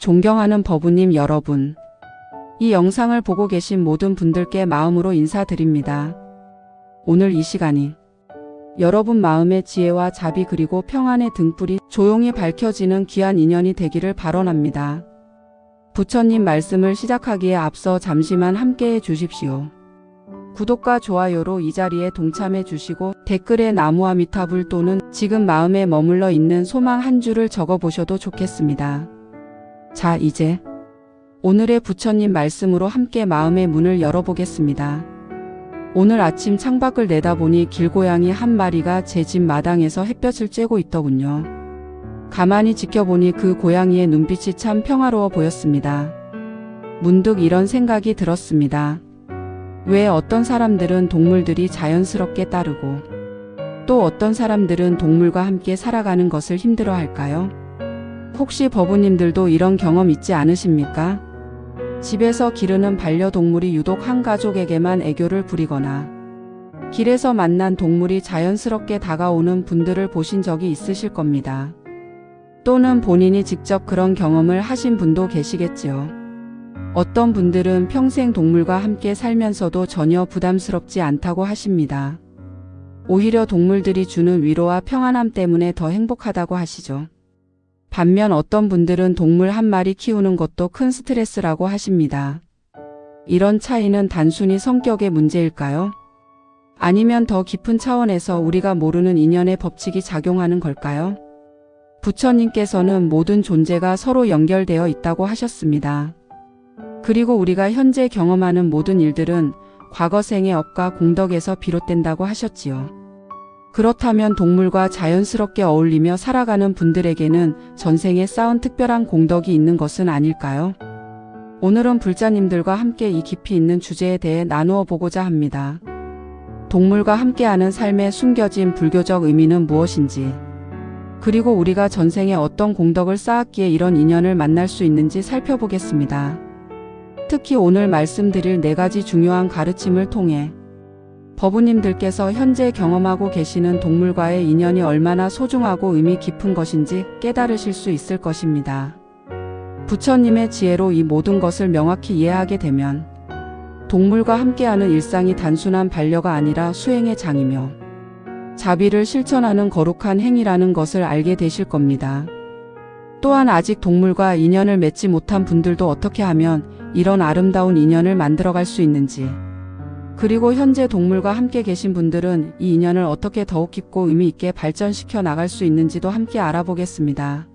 존경하는 법우님 여러분, 이 영상을 보고 계신 모든 분들께 마음으로 인사드립니다. 오늘 이 시간이 여러분 마음의 지혜와 자비 그리고 평안의 등불이 조용히 밝혀지는 귀한 인연이 되기를 발언합니다. 부처님 말씀을 시작하기에 앞서 잠시만 함께해 주십시오. 구독과 좋아요로 이 자리에 동참해 주시고 댓글에 나무아미타불 또는 지금 마음에 머물러 있는 소망 한 줄을 적어 보셔도 좋겠습니다. 자, 이제 오늘의 부처님 말씀으로 함께 마음의 문을 열어보겠습니다. 오늘 아침 창밖을 내다보니 길고양이 한 마리가 제 집 마당에서 햇볕을 쬐고 있더군요. 가만히 지켜보니 그 고양이의 눈빛이 참 평화로워 보였습니다. 문득 이런 생각이 들었습니다. 왜 어떤 사람들은 동물들이 자연스럽게 따르고 또 어떤 사람들은 동물과 함께 살아가는 것을 힘들어할까요? 혹시 법우님들도 이런 경험 있지 않으십니까? 집에서 기르는 반려동물이 유독 한 가족에게만 애교를 부리거나 길에서 만난 동물이 자연스럽게 다가오는 분들을 보신 적이 있으실 겁니다. 또는 본인이 직접 그런 경험을 하신 분도 계시겠지요. 어떤 분들은 평생 동물과 함께 살면서도 전혀 부담스럽지 않다고 하십니다. 오히려 동물들이 주는 위로와 평안함 때문에 더 행복하다고 하시죠. 반면 어떤 분들은 동물 한 마리 키우는 것도 큰 스트레스라고 하십니다. 이런 차이는 단순히 성격의 문제일까요? 아니면 더 깊은 차원에서 우리가 모르는 인연의 법칙이 작용하는 걸까요? 부처님께서는 모든 존재가 서로 연결되어 있다고 하셨습니다. 그리고 우리가 현재 경험하는 모든 일들은 과거 생의 업과 공덕에서 비롯된다고 하셨지요. 그렇다면 동물과 자연스럽게 어울리며 살아가는 분들에게는 전생에 쌓은 특별한 공덕이 있는 것은 아닐까요? 오늘은 불자님들과 함께 이 깊이 있는 주제에 대해 나누어 보고자 합니다. 동물과 함께하는 삶의 숨겨진 불교적 의미는 무엇인지, 그리고 우리가 전생에 어떤 공덕을 쌓았기에 이런 인연을 만날 수 있는지 살펴보겠습니다. 특히 오늘 말씀드릴 4가지 중요한 가르침을 통해 법우님들께서 현재 경험하고 계시는 동물과의 인연이 얼마나 소중하고 의미 깊은 것인지 깨달으실 수 있을 것입니다. 부처님의 지혜로 이 모든 것을 명확히 이해하게 되면 동물과 함께하는 일상이 단순한 반려가 아니라 수행의 장이며 자비를 실천하는 거룩한 행위라는 것을 알게 되실 겁니다. 또한 아직 동물과 인연을 맺지 못한 분들도 어떻게 하면 이런 아름다운 인연을 만들어갈 수 있는지, 그리고 현재 동물과 함께 계신 분들은 이 인연을 어떻게 더욱 깊고 의미 있게 발전시켜 나갈 수 있는지도 함께 알아보겠습니다.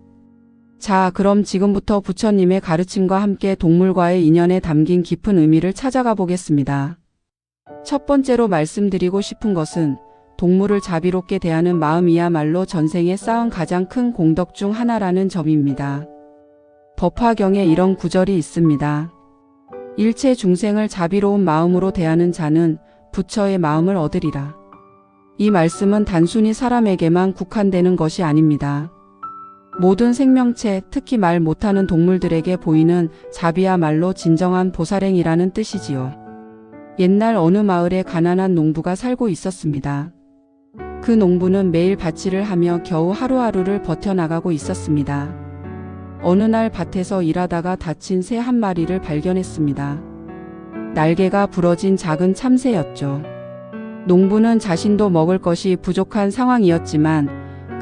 자, 그럼 지금부터 부처님의 가르침과 함께 동물과의 인연에 담긴 깊은 의미를 찾아가 보겠습니다. 첫 번째로 말씀드리고 싶은 것은 동물을 자비롭게 대하는 마음이야말로 전생에 쌓은 가장 큰 공덕 중 하나라는 점입니다. 법화경에 이런 구절이 있습니다. 일체 중생을 자비로운 마음으로 대하는 자는 부처의 마음을 얻으리라. 이 말씀은 단순히 사람에게만 국한되는 것이 아닙니다. 모든 생명체, 특히 말 못하는 동물들에게 보이는 자비야말로 진정한 보살행이라는 뜻이지요. 옛날 어느 마을에 가난한 농부가 살고 있었습니다. 그 농부는 매일 밭일을 하며 겨우 하루하루를 버텨나가고 있었습니다. 어느 날 밭에서 일하다가 다친 새 한 마리를 발견했습니다. 날개가 부러진 작은 참새였죠. 농부는 자신도 먹을 것이 부족한 상황이었지만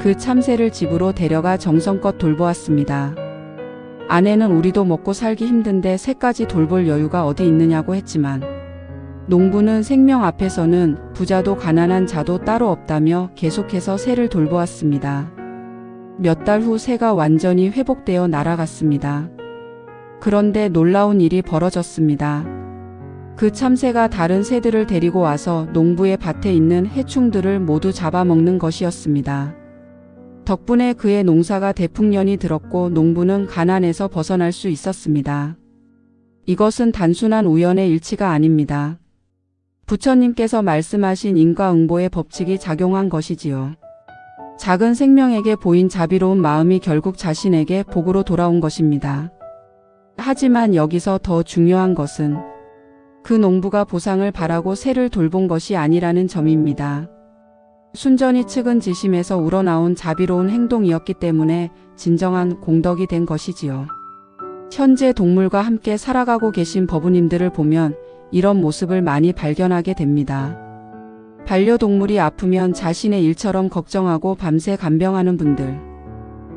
그 참새를 집으로 데려가 정성껏 돌보았습니다. 아내는 우리도 먹고 살기 힘든데 새까지 돌볼 여유가 어디 있느냐고 했지만 농부는 생명 앞에서는 부자도 가난한 자도 따로 없다며 계속해서 새를 돌보았습니다. 몇 달 후 새가 완전히 회복되어 날아갔습니다. 그런데 놀라운 일이 벌어졌습니다. 그 참새가 다른 새들을 데리고 와서 농부의 밭에 있는 해충들을 모두 잡아먹는 것이었습니다. 덕분에 그의 농사가 대풍년이 들었고 농부는 가난에서 벗어날 수 있었습니다. 이것은 단순한 우연의 일치가 아닙니다. 부처님께서 말씀하신 인과응보의 법칙이 작용한 것이지요. 작은 생명에게 보인 자비로운 마음이 결국 자신에게 복으로 돌아온 것입니다. 하지만 여기서 더 중요한 것은 그 농부가 보상을 바라고 새를 돌본 것이 아니라는 점입니다. 순전히 측은지심에서 우러나온 자비로운 행동이었기 때문에 진정한 공덕이 된 것이지요. 현재 동물과 함께 살아가고 계신 법우님들을 보면 이런 모습을 많이 발견하게 됩니다. 반려동물이 아프면 자신의 일처럼 걱정하고 밤새 간병하는 분들,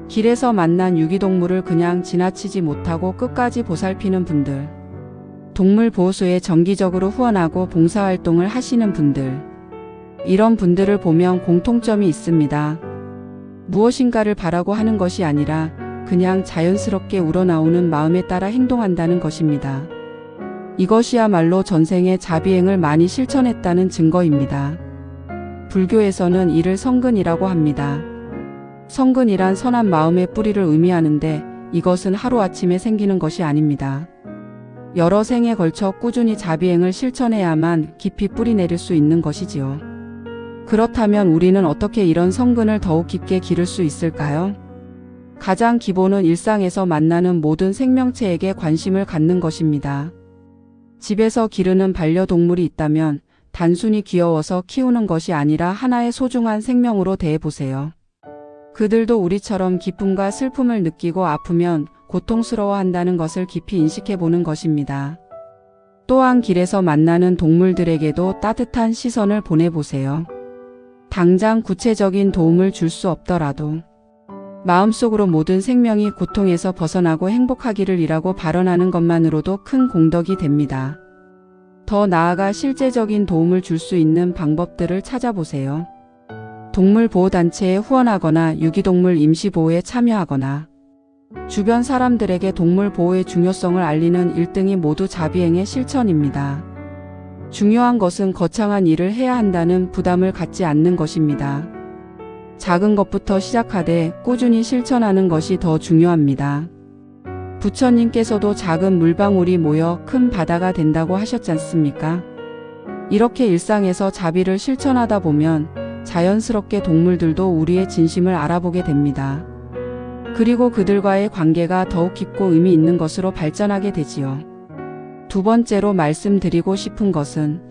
길에서 만난 유기동물을 그냥 지나치지 못하고 끝까지 보살피는 분들, 동물보호소에 정기적으로 후원하고 봉사활동을 하시는 분들, 이런 분들을 보면 공통점이 있습니다. 무엇인가를 바라고 하는 것이 아니라 그냥 자연스럽게 우러나오는 마음에 따라 행동한다는 것입니다. 이것이야말로 전생에 자비행을 많이 실천했다는 증거입니다. 불교에서는 이를 성근이라고 합니다. 성근이란 선한 마음의 뿌리를 의미하는데 이것은 하루아침에 생기는 것이 아닙니다. 여러 생에 걸쳐 꾸준히 자비행을 실천해야만 깊이 뿌리내릴 수 있는 것이지요. 그렇다면 우리는 어떻게 이런 성근을 더욱 깊게 기를 수 있을까요? 가장 기본은 일상에서 만나는 모든 생명체에게 관심을 갖는 것입니다. 집에서 기르는 반려동물이 있다면 단순히 귀여워서 키우는 것이 아니라 하나의 소중한 생명으로 대해보세요. 그들도 우리처럼 기쁨과 슬픔을 느끼고 아프면 고통스러워한다는 것을 깊이 인식해보는 것입니다. 또한 길에서 만나는 동물들에게도 따뜻한 시선을 보내보세요. 당장 구체적인 도움을 줄 수 없더라도 마음속으로 모든 생명이 고통에서 벗어나고 행복하기를 이라고 발언하는 것만으로도 큰 공덕이 됩니다. 더 나아가 실제적인 도움을 줄 수 있는 방법들을 찾아보세요. 동물보호단체에 후원하거나 유기동물 임시보호에 참여하거나 주변 사람들에게 동물보호의 중요성을 알리는 일등이 모두 자비행의 실천입니다. 중요한 것은 거창한 일을 해야 한다는 부담을 갖지 않는 것입니다. 작은 것부터 시작하되 꾸준히 실천하는 것이 더 중요합니다. 부처님께서도 작은 물방울이 모여 큰 바다가 된다고 하셨지 않습니까? 이렇게 일상에서 자비를 실천하다 보면 자연스럽게 동물들도 우리의 진심을 알아보게 됩니다. 그리고 그들과의 관계가 더욱 깊고 의미 있는 것으로 발전하게 되지요. 두 번째로 말씀드리고 싶은 것은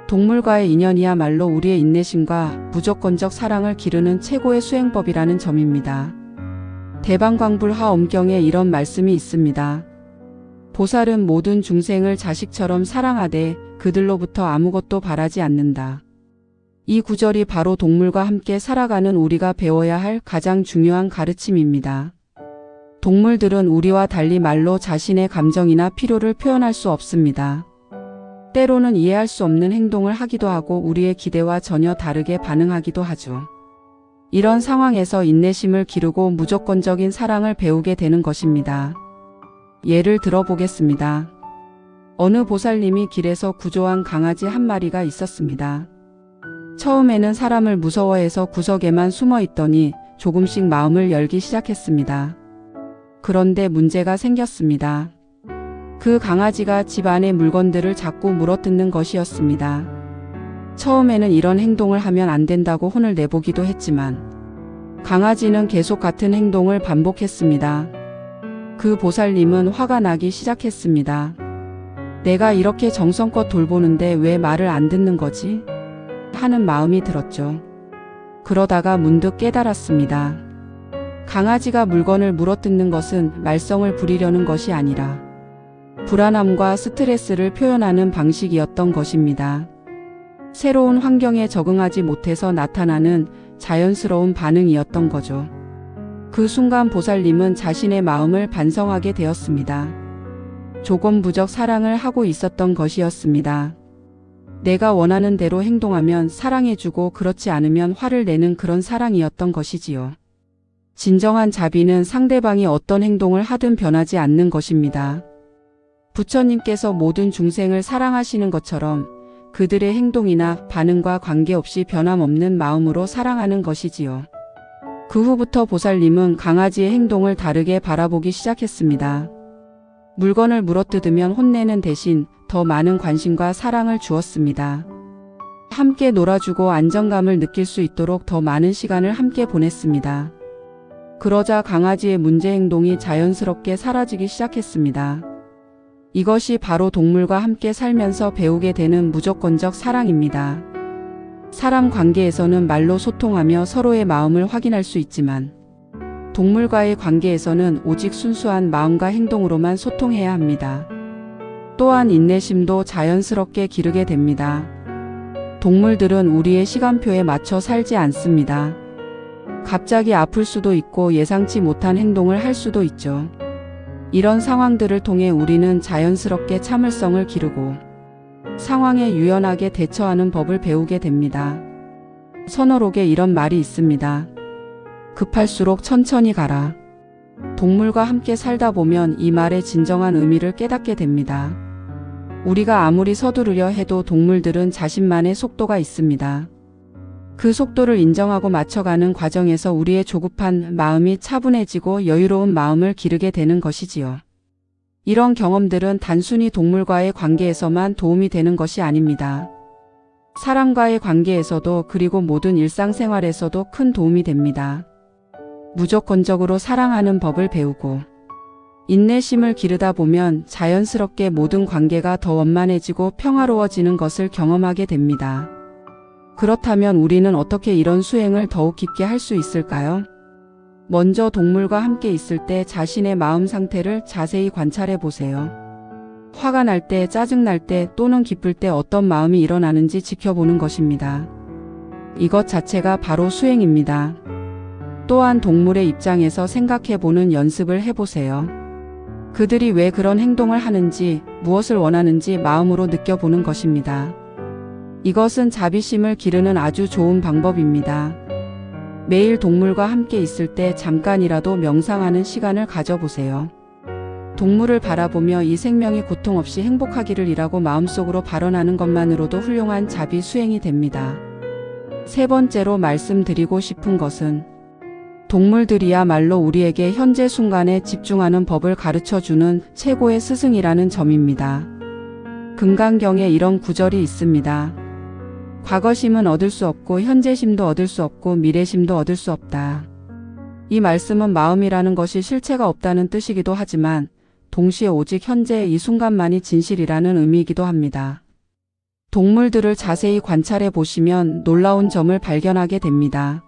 동물과의 인연이야말로 우리의 인내심과 무조건적 사랑을 기르는 최고의 수행법이라는 점입니다. 대방광불하엄경에 이런 말씀이 있습니다. 보살은 모든 중생을 자식처럼 사랑하되 그들로부터 아무것도 바라지 않는다. 이 구절이 바로 동물과 함께 살아가는 우리가 배워야 할 가장 중요한 가르침입니다. 동물들은 우리와 달리 말로 자신의 감정이나 필요를 표현할 수 없습니다. 때로는 이해할 수 없는 행동을 하기도 하고 우리의 기대와 전혀 다르게 반응하기도 하죠. 이런 상황에서 인내심을 기르고 무조건적인 사랑을 배우게 되는 것입니다. 예를 들어보겠습니다. 어느 보살님이 길에서 구조한 강아지 한 마리가 있었습니다. 처음에는 사람을 무서워해서 구석에만 숨어 있더니 조금씩 마음을 열기 시작했습니다. 그런데 문제가 생겼습니다. 그 강아지가 집 안의 물건들을 자꾸 물어뜯는 것이었습니다. 처음에는 이런 행동을 하면 안 된다고 혼을 내보기도 했지만 강아지는 계속 같은 행동을 반복했습니다. 그 보살님은 화가 나기 시작했습니다. 내가 이렇게 정성껏 돌보는데 왜 말을 안 듣는 거지? 하는 마음이 들었죠. 그러다가 문득 깨달았습니다. 강아지가 물건을 물어뜯는 것은 말썽을 부리려는 것이 아니라 불안함과 스트레스를 표현하는 방식이었던 것입니다. 새로운 환경에 적응하지 못해서 나타나는 자연스러운 반응이었던 거죠. 그 순간 보살님은 자신의 마음을 반성하게 되었습니다. 조건부적 사랑을 하고 있었던 것이었습니다. 내가 원하는 대로 행동하면 사랑해주고 그렇지 않으면 화를 내는 그런 사랑이었던 것이지요. 진정한 자비는 상대방이 어떤 행동을 하든 변하지 않는 것입니다. 부처님께서 모든 중생을 사랑하시는 것처럼 그들의 행동이나 반응과 관계없이 변함없는 마음으로 사랑하는 것이지요. 그 후부터 보살님은 강아지의 행동을 다르게 바라보기 시작했습니다. 물건을 물어뜯으면 혼내는 대신 더 많은 관심과 사랑을 주었습니다. 함께 놀아주고 안정감을 느낄 수 있도록 더 많은 시간을 함께 보냈습니다. 그러자 강아지의 문제 행동이 자연스럽게 사라지기 시작했습니다. 이것이 바로 동물과 함께 살면서 배우게 되는 무조건적 사랑입니다. 사람 관계에서는 말로 소통하며 서로의 마음을 확인할 수 있지만 동물과의 관계에서는 오직 순수한 마음과 행동으로만 소통해야 합니다. 또한 인내심도 자연스럽게 기르게 됩니다. 동물들은 우리의 시간표에 맞춰 살지 않습니다. 갑자기 아플 수도 있고 예상치 못한 행동을 할 수도 있죠. 이런 상황들을 통해 우리는 자연스럽게 참을성을 기르고 상황에 유연하게 대처하는 법을 배우게 됩니다. 선어록에 이런 말이 있습니다. 급할수록 천천히 가라. 동물과 함께 살다 보면 이 말의 진정한 의미를 깨닫게 됩니다. 우리가 아무리 서두르려 해도 동물들은 자신만의 속도가 있습니다. 그 속도를 인정하고 맞춰가는 과정에서 우리의 조급한 마음이 차분해지고 여유로운 마음을 기르게 되는 것이지요. 이런 경험들은 단순히 동물과의 관계에서만 도움이 되는 것이 아닙니다. 사람과의 관계에서도 그리고 모든 일상생활에서도 큰 도움이 됩니다. 무조건적으로 사랑하는 법을 배우고 인내심을 기르다 보면 자연스럽게 모든 관계가 더 원만해지고 평화로워지는 것을 경험하게 됩니다. 그렇다면 우리는 어떻게 이런 수행을 더욱 깊게 할 수 있을까요? 먼저 동물과 함께 있을 때 자신의 마음 상태를 자세히 관찰해 보세요. 화가 날 때, 짜증날 때 또는 기쁠 때 어떤 마음이 일어나는지 지켜보는 것입니다. 이것 자체가 바로 수행입니다. 또한 동물의 입장에서 생각해 보는 연습을 해보세요. 그들이 왜 그런 행동을 하는지, 무엇을 원하는지 마음으로 느껴보는 것입니다. 이것은 자비심을 기르는 아주 좋은 방법입니다. 매일 동물과 함께 있을 때 잠깐이라도 명상하는 시간을 가져보세요. 동물을 바라보며 이 생명이 고통 없이 행복하기를이라고 마음속으로 발언하는 것만으로도 훌륭한 자비 수행이 됩니다. 세 번째로 말씀드리고 싶은 것은 동물들이야말로 우리에게 현재 순간에 집중하는 법을 가르쳐주는 최고의 스승이라는 점입니다. 금강경에 이런 구절이 있습니다. 과거심은 얻을 수 없고 현재심도 얻을 수 없고 미래심도 얻을 수 없다. 이 말씀은 마음이라는 것이 실체가 없다는 뜻이기도 하지만 동시에 오직 현재의 이 순간만이 진실이라는 의미이기도 합니다. 동물들을 자세히 관찰해 보시면 놀라운 점을 발견하게 됩니다.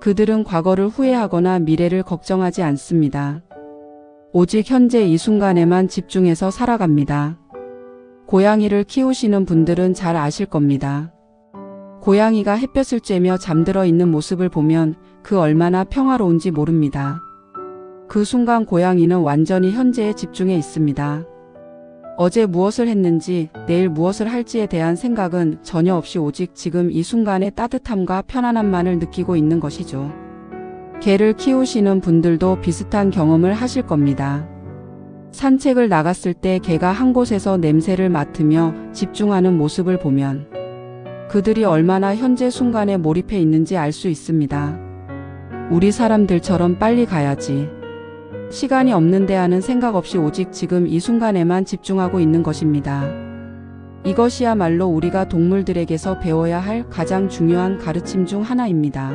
그들은 과거를 후회하거나 미래를 걱정하지 않습니다. 오직 현재 이 순간에만 집중해서 살아갑니다. 고양이를 키우시는 분들은 잘 아실 겁니다. 고양이가 햇볕을 쬐며 잠들어 있는 모습을 보면 그 얼마나 평화로운지 모릅니다. 그 순간 고양이는 완전히 현재에 집중해 있습니다. 어제 무엇을 했는지, 내일 무엇을 할지에 대한 생각은 전혀 없이 오직 지금 이 순간의 따뜻함과 편안함만을 느끼고 있는 것이죠. 개를 키우시는 분들도 비슷한 경험을 하실 겁니다. 산책을 나갔을 때 개가 한 곳에서 냄새를 맡으며 집중하는 모습을 보면 그들이 얼마나 현재 순간에 몰입해 있는지 알 수 있습니다. 우리 사람들처럼 빨리 가야지, 시간이 없는데 하는 생각 없이 오직 지금 이 순간에만 집중하고 있는 것입니다. 이것이야말로 우리가 동물들에게서 배워야 할 가장 중요한 가르침 중 하나입니다.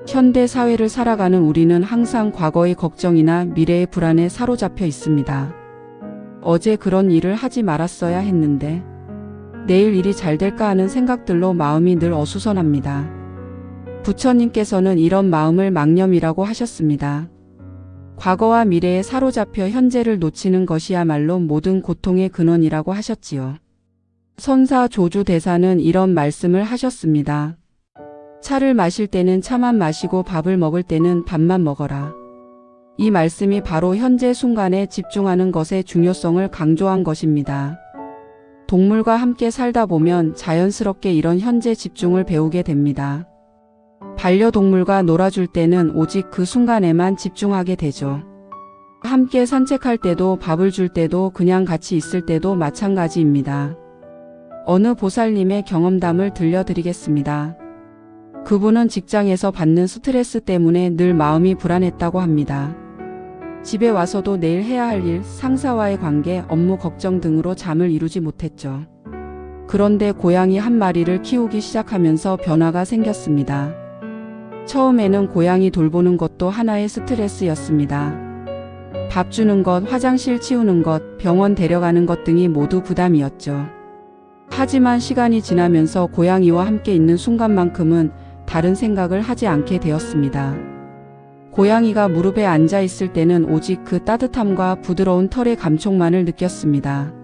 현대 사회를 살아가는 우리는 항상 과거의 걱정이나 미래의 불안에 사로잡혀 있습니다. 어제 그런 일을 하지 말았어야 했는데, 내일 일이 잘 될까 하는 생각들로 마음이 늘 어수선합니다. 부처님께서는 이런 마음을 망념이라고 하셨습니다. 과거와 미래에 사로잡혀 현재를 놓치는 것이야말로 모든 고통의 근원이라고 하셨지요. 선사 조주 대사는 이런 말씀을 하셨습니다. 차를 마실 때는 차만 마시고 밥을 먹을 때는 밥만 먹어라. 이 말씀이 바로 현재 순간에 집중하는 것의 중요성을 강조한 것입니다. 동물과 함께 살다 보면 자연스럽게 이런 현재 집중을 배우게 됩니다. 반려동물과 놀아줄 때는 오직 그 순간에만 집중하게 되죠. 함께 산책할 때도 밥을 줄 때도 그냥 같이 있을 때도 마찬가지입니다. 어느 보살님의 경험담을 들려드리겠습니다. 그분은 직장에서 받는 스트레스 때문에 늘 마음이 불안했다고 합니다. 집에 와서도 내일 해야 할 일, 상사와의 관계, 업무 걱정 등으로 잠을 이루지 못했죠. 그런데 고양이 한 마리를 키우기 시작하면서 변화가 생겼습니다. 처음에는 고양이 돌보는 것도 하나의 스트레스였습니다. 밥 주는 것, 화장실 치우는 것, 병원 데려가는 것 등이 모두 부담이었죠. 하지만 시간이 지나면서 고양이와 함께 있는 순간만큼은 다른 생각을 하지 않게 되었습니다. 고양이가 무릎에 앉아 있을 때는 오직 그 따뜻함과 부드러운 털의 감촉만을 느꼈습니다.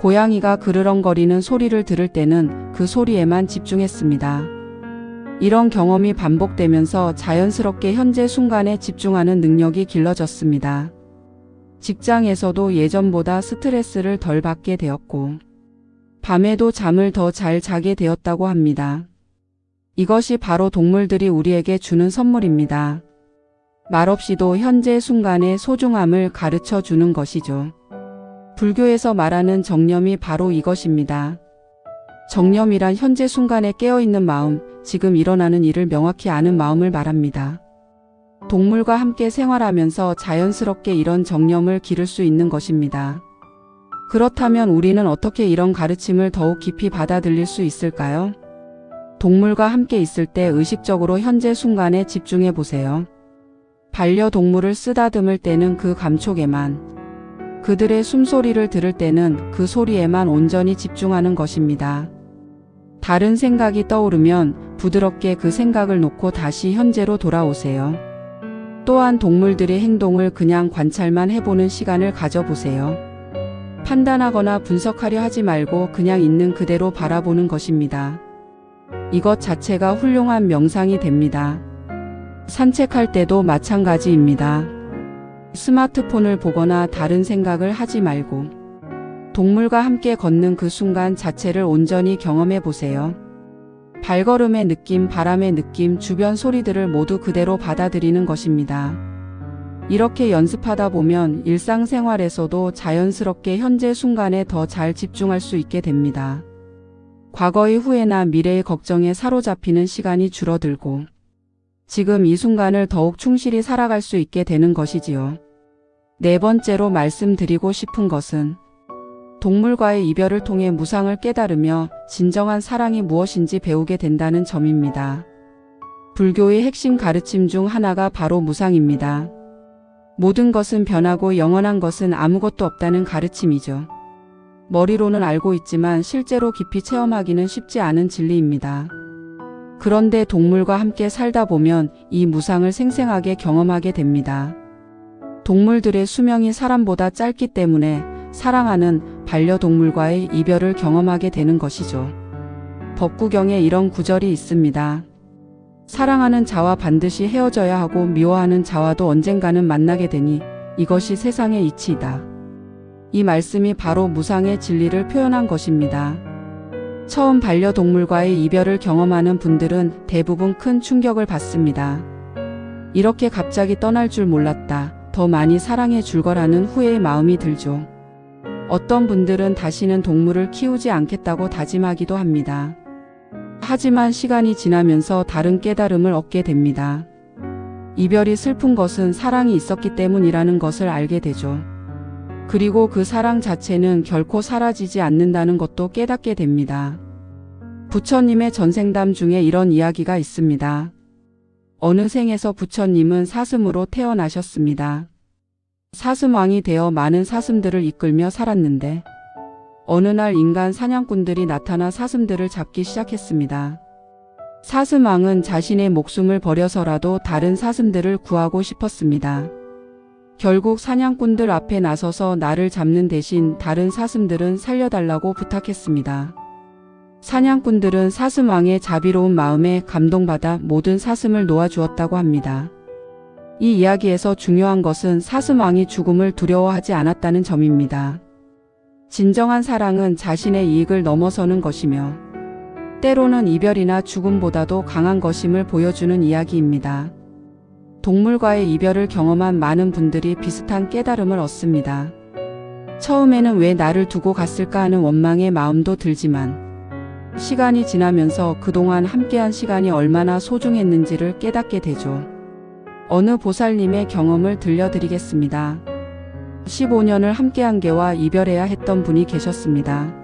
고양이가 그르렁거리는 소리를 들을 때는 그 소리에만 집중했습니다. 이런 경험이 반복되면서 자연스럽게 현재 순간에 집중하는 능력이 길러졌습니다. 직장에서도 예전보다 스트레스를 덜 받게 되었고, 밤에도 잠을 더 잘 자게 되었다고 합니다. 이것이 바로 동물들이 우리에게 주는 선물입니다. 말없이도 현재 순간의 소중함을 가르쳐 주는 것이죠. 불교에서 말하는 정념이 바로 이것입니다. 정념이란 현재 순간에 깨어있는 마음, 지금 일어나는 일을 명확히 아는 마음을 말합니다. 동물과 함께 생활하면서 자연스럽게 이런 정념을 기를 수 있는 것입니다. 그렇다면 우리는 어떻게 이런 가르침을 더욱 깊이 받아들일 수 있을까요? 동물과 함께 있을 때 의식적으로 현재 순간에 집중해 보세요. 반려동물을 쓰다듬을 때는 그 감촉에만, 그들의 숨소리를 들을 때는 그 소리에만 온전히 집중하는 것입니다. 다른 생각이 떠오르면 부드럽게 그 생각을 놓고 다시 현재로 돌아오세요. 또한 동물들의 행동을 그냥 관찰만 해보는 시간을 가져보세요. 판단하거나 분석하려 하지 말고 그냥 있는 그대로 바라보는 것입니다. 이것 자체가 훌륭한 명상이 됩니다. 산책할 때도 마찬가지입니다. 스마트폰을 보거나 다른 생각을 하지 말고 동물과 함께 걷는 그 순간 자체를 온전히 경험해 보세요. 발걸음의 느낌, 바람의 느낌, 주변 소리들을 모두 그대로 받아들이는 것입니다. 이렇게 연습하다 보면 일상생활에서도 자연스럽게 현재 순간에 더 잘 집중할 수 있게 됩니다. 과거의 후회나 미래의 걱정에 사로잡히는 시간이 줄어들고 지금 이 순간을 더욱 충실히 살아갈 수 있게 되는 것이지요. 네 번째로 말씀드리고 싶은 것은 동물과의 이별을 통해 무상을 깨달으며 진정한 사랑이 무엇인지 배우게 된다는 점입니다. 불교의 핵심 가르침 중 하나가 바로 무상입니다. 모든 것은 변하고 영원한 것은 아무것도 없다는 가르침이죠. 머리로는 알고 있지만 실제로 깊이 체험하기는 쉽지 않은 진리입니다. 그런데 동물과 함께 살다 보면 이 무상을 생생하게 경험하게 됩니다. 동물들의 수명이 사람보다 짧기 때문에 사랑하는 반려동물과의 이별을 경험하게 되는 것이죠. 법구경에 이런 구절이 있습니다. 사랑하는 자와 반드시 헤어져야 하고 미워하는 자와도 언젠가는 만나게 되니 이것이 세상의 이치이다. 이 말씀이 바로 무상의 진리를 표현한 것입니다. 처음 반려동물과의 이별을 경험하는 분들은 대부분 큰 충격을 받습니다. 이렇게 갑자기 떠날 줄 몰랐다. 더 많이 사랑해 줄 거라는 후회의 마음이 들죠. 어떤 분들은 다시는 동물을 키우지 않겠다고 다짐하기도 합니다. 하지만 시간이 지나면서 다른 깨달음을 얻게 됩니다. 이별이 슬픈 것은 사랑이 있었기 때문이라는 것을 알게 되죠. 그리고 그 사랑 자체는 결코 사라지지 않는다는 것도 깨닫게 됩니다. 부처님의 전생담 중에 이런 이야기가 있습니다. 어느 생에서 부처님은 사슴으로 태어나셨습니다. 사슴왕이 되어 많은 사슴들을 이끌며 살았는데 어느 날 인간 사냥꾼들이 나타나 사슴들을 잡기 시작했습니다. 사슴왕은 자신의 목숨을 버려서라도 다른 사슴들을 구하고 싶었습니다. 결국 사냥꾼들 앞에 나서서 나를 잡는 대신 다른 사슴들은 살려달라고 부탁했습니다. 사냥꾼들은 사슴왕의 자비로운 마음에 감동받아 모든 사슴을 놓아주었다고 합니다. 이 이야기에서 중요한 것은 사슴왕이 죽음을 두려워하지 않았다는 점입니다. 진정한 사랑은 자신의 이익을 넘어서는 것이며 때로는 이별이나 죽음보다도 강한 것임을 보여주는 이야기입니다. 동물과의 이별을 경험한 많은 분들이 비슷한 깨달음을 얻습니다. 처음에는 왜 나를 두고 갔을까 하는 원망의 마음도 들지만 시간이 지나면서 그동안 함께한 시간이 얼마나 소중했는지를 깨닫게 되죠. 어느 보살님의 경험을 들려드리겠습니다. 15년을 함께한 개와 이별해야 했던 분이 계셨습니다.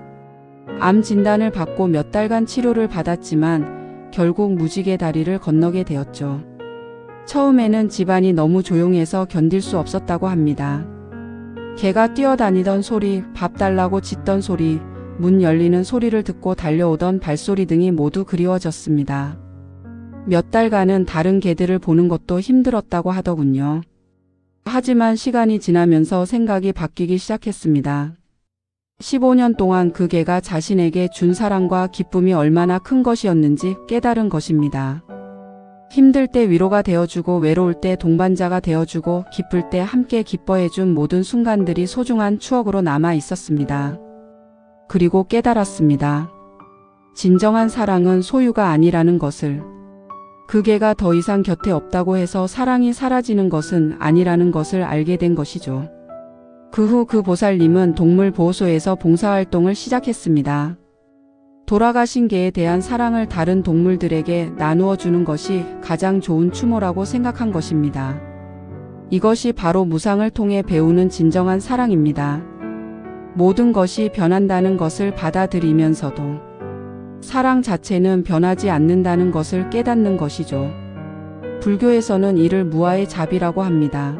암 진단을 받고 몇 달간 치료를 받았지만 결국 무지개 다리를 건너게 되었죠. 처음에는 집안이 너무 조용해서 견딜 수 없었다고 합니다. 개가 뛰어다니던 소리, 밥 달라고 짖던 소리, 문 열리는 소리를 듣고 달려오던 발소리 등이 모두 그리워졌습니다. 몇 달간은 다른 개들을 보는 것도 힘들었다고 하더군요. 하지만 시간이 지나면서 생각이 바뀌기 시작했습니다. 15년 동안 그 개가 자신에게 준 사랑과 기쁨이 얼마나 큰 것이었는지 깨달은 것입니다. 힘들 때 위로가 되어주고 외로울 때 동반자가 되어주고 기쁠 때 함께 기뻐해준 모든 순간들이 소중한 추억으로 남아 있었습니다. 그리고 깨달았습니다. 진정한 사랑은 소유가 아니라는 것을. 그 개가 더 이상 곁에 없다고 해서 사랑이 사라지는 것은 아니라는 것을 알게 된 것이죠. 그 후 그 보살님은 동물보호소에서 봉사활동을 시작했습니다. 돌아가신 개에 대한 사랑을 다른 동물들에게 나누어 주는 것이 가장 좋은 추모라고 생각한 것입니다. 이것이 바로 무상을 통해 배우는 진정한 사랑입니다. 모든 것이 변한다는 것을 받아들이면서도 사랑 자체는 변하지 않는다는 것을 깨닫는 것이죠. 불교에서는 이를 무아의 자비라고 합니다.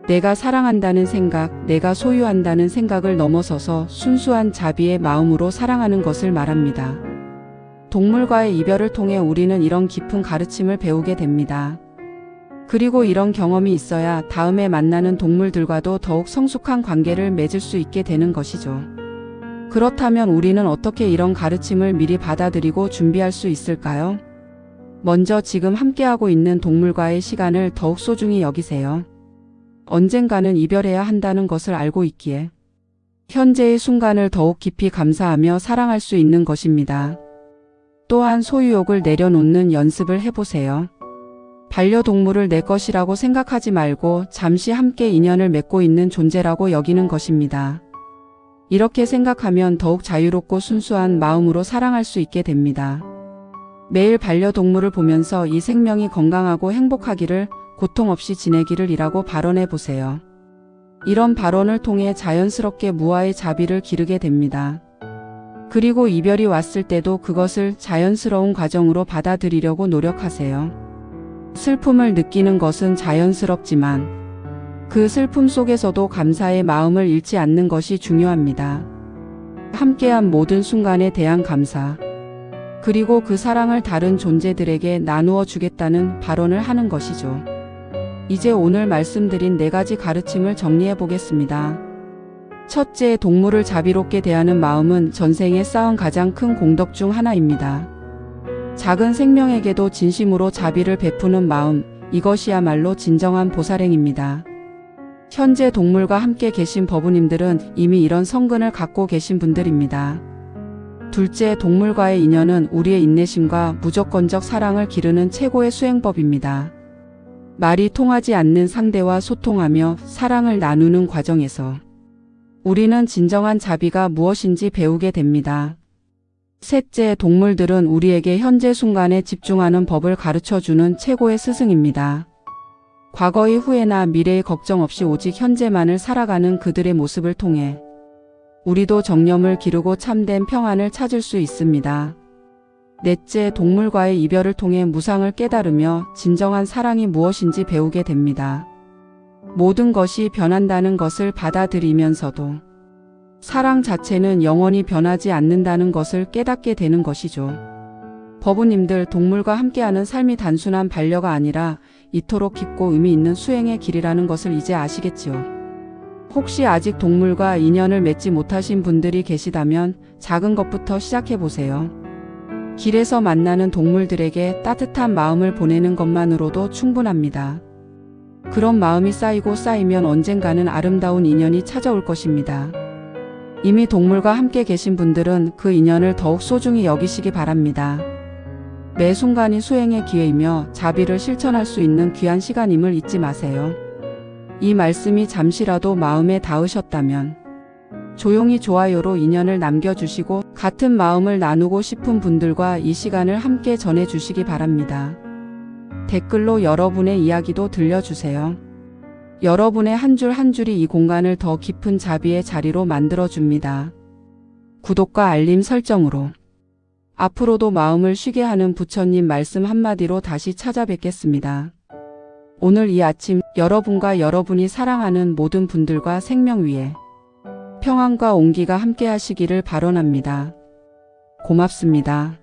내가 사랑한다는 생각, 내가 소유한다는 생각을 넘어서서 순수한 자비의 마음으로 사랑하는 것을 말합니다. 동물과의 이별을 통해 우리는 이런 깊은 가르침을 배우게 됩니다. 그리고 이런 경험이 있어야 다음에 만나는 동물들과도 더욱 성숙한 관계를 맺을 수 있게 되는 것이죠. 그렇다면 우리는 어떻게 이런 가르침을 미리 받아들이고 준비할 수 있을까요? 먼저 지금 함께하고 있는 동물과의 시간을 더욱 소중히 여기세요. 언젠가는 이별해야 한다는 것을 알고 있기에 현재의 순간을 더욱 깊이 감사하며 사랑할 수 있는 것입니다. 또한 소유욕을 내려놓는 연습을 해보세요. 반려동물을 내 것이라고 생각하지 말고 잠시 함께 인연을 맺고 있는 존재라고 여기는 것입니다. 이렇게 생각하면 더욱 자유롭고 순수한 마음으로 사랑할 수 있게 됩니다. 매일 반려동물을 보면서 이 생명이 건강하고 행복하기를, 고통 없이 지내기를 이라고 발언해 보세요. 이런 발언을 통해 자연스럽게 무아의 자비를 기르게 됩니다. 그리고 이별이 왔을 때도 그것을 자연스러운 과정으로 받아들이려고 노력하세요. 슬픔을 느끼는 것은 자연스럽지만 그 슬픔 속에서도 감사의 마음을 잃지 않는 것이 중요합니다. 함께한 모든 순간에 대한 감사, 그리고 그 사랑을 다른 존재들에게 나누어 주겠다는 발언을 하는 것이죠. 이제 오늘 말씀드린 4가지 가르침을 정리해 보겠습니다. 첫째, 동물을 자비롭게 대하는 마음은 전생에 쌓은 가장 큰 공덕 중 하나입니다. 작은 생명에게도 진심으로 자비를 베푸는 마음, 이것이야말로 진정한 보살행입니다. 현재 동물과 함께 계신 법우님들은 이미 이런 성근을 갖고 계신 분들입니다. 둘째, 동물과의 인연은 우리의 인내심과 무조건적 사랑을 기르는 최고의 수행법입니다. 말이 통하지 않는 상대와 소통하며 사랑을 나누는 과정에서 우리는 진정한 자비가 무엇인지 배우게 됩니다. 셋째, 동물들은 우리에게 현재 순간에 집중하는 법을 가르쳐주는 최고의 스승입니다. 과거의 후회나 미래의 걱정 없이 오직 현재만을 살아가는 그들의 모습을 통해 우리도 정념을 기르고 참된 평안을 찾을 수 있습니다. 넷째, 동물과의 이별을 통해 무상을 깨달으며 진정한 사랑이 무엇인지 배우게 됩니다. 모든 것이 변한다는 것을 받아들이면서도 사랑 자체는 영원히 변하지 않는다는 것을 깨닫게 되는 것이죠. 법우님들, 동물과 함께하는 삶이 단순한 반려가 아니라 이토록 깊고 의미 있는 수행의 길이라는 것을 이제 아시겠지요. 혹시 아직 동물과 인연을 맺지 못하신 분들이 계시다면 작은 것부터 시작해보세요. 길에서 만나는 동물들에게 따뜻한 마음을 보내는 것만으로도 충분합니다. 그런 마음이 쌓이고 쌓이면 언젠가는 아름다운 인연이 찾아올 것입니다. 이미 동물과 함께 계신 분들은 그 인연을 더욱 소중히 여기시기 바랍니다. 매 순간이 수행의 기회이며 자비를 실천할 수 있는 귀한 시간임을 잊지 마세요. 이 말씀이 잠시라도 마음에 닿으셨다면 조용히 좋아요로 인연을 남겨주시고 같은 마음을 나누고 싶은 분들과 이 시간을 함께 전해주시기 바랍니다. 댓글로 여러분의 이야기도 들려주세요. 여러분의 한 줄 한 줄이 이 공간을 더 깊은 자비의 자리로 만들어줍니다. 구독과 알림 설정으로 앞으로도 마음을 쉬게 하는 부처님 말씀 한마디로 다시 찾아뵙겠습니다. 오늘 이 아침 여러분과 여러분이 사랑하는 모든 분들과 생명 위에 평안과 온기가 함께 하시기를 발언합니다. 고맙습니다.